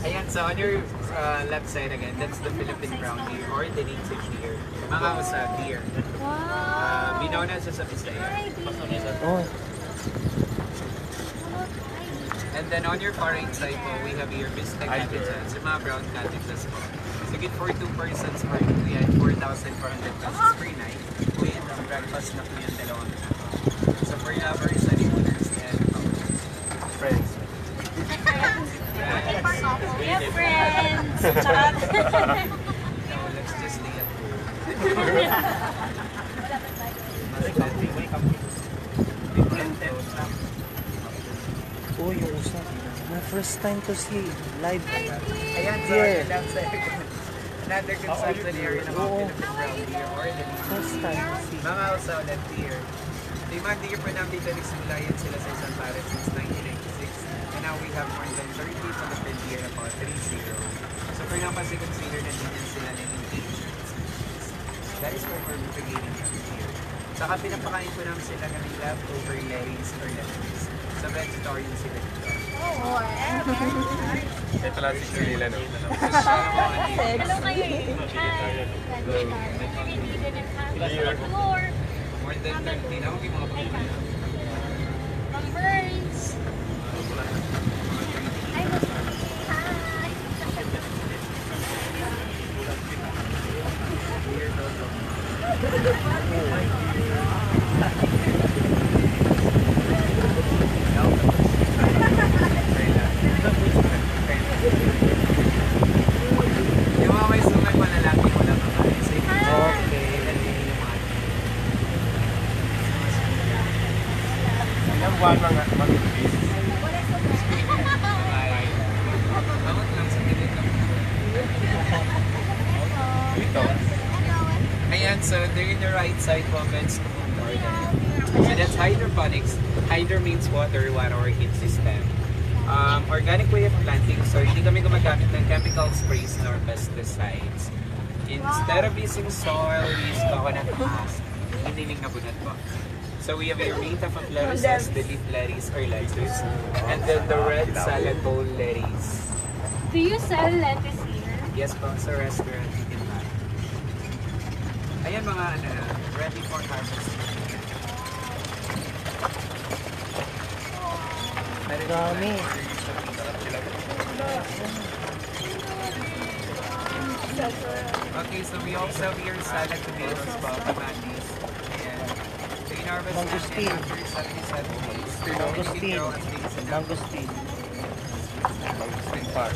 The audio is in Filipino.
Ayan, so on your left side again, that's the Philippine brown deer or the native deer. Mga usa deer. Wow! Binona siya sa Bisaya. Oh, And then on your far right side po, we have your Bistec Habitats, yung mga brown cottages po. So good for 2 persons or we had 4,400 pesos per night. With breakfast na po yung dalawang tao. So for lovers and owners and friends. We have friends! Charot! no, let's just stay at home. Oh, yung usa. Na first time to see live. Ayan, so Deer. left side. Another consumption area ng mga Philippine brown deer or the First time to see. mga usaw na deer. Yung mga deer po namin dito nagsimula yan sila sa isang parrot since 1996. And now we have more than 30 Philippine deer, about 30. So for now kasi consider na din yan sila na endangered species. That is why we're propagating them here. Saka pinapakain po namin sila ng leftover lerries or lettuce. So vegetarian sila dito. Ito pala si nila, no? Hello kayo eh. Hi! More than 30 na. Okay, mga pagkain. Mga birds! Hi! Yung mga may sungay malalaki mo lang kakain. So, Okay. Ilang buwan mga mag-ibig? Bawat lang sa gilid ng Ito. Ayan, so they're in the right side po, guys. So that's hydroponics. Hydro means water, one orchid system. Organic way of planting, so hindi kami gumagamit ng chemical sprays nor pesticides. Instead of using soil, we use coconut husk. Hiniling na bunat po. So we have your main type of lettuces, the leaf lettuce or lettuce, and then the red salad bowl lettuce. Do you sell lettuce here? Yes po, sa restaurant you can buy. Ayan mga ano na, ready for harvest. Dami. Okay, so we also have your salad tomatoes, kamatis, and so in harvest Mangosteen. after 77 days, Mangosteen. you can grow as big as an apple. Mangosteen. Mangosteen park.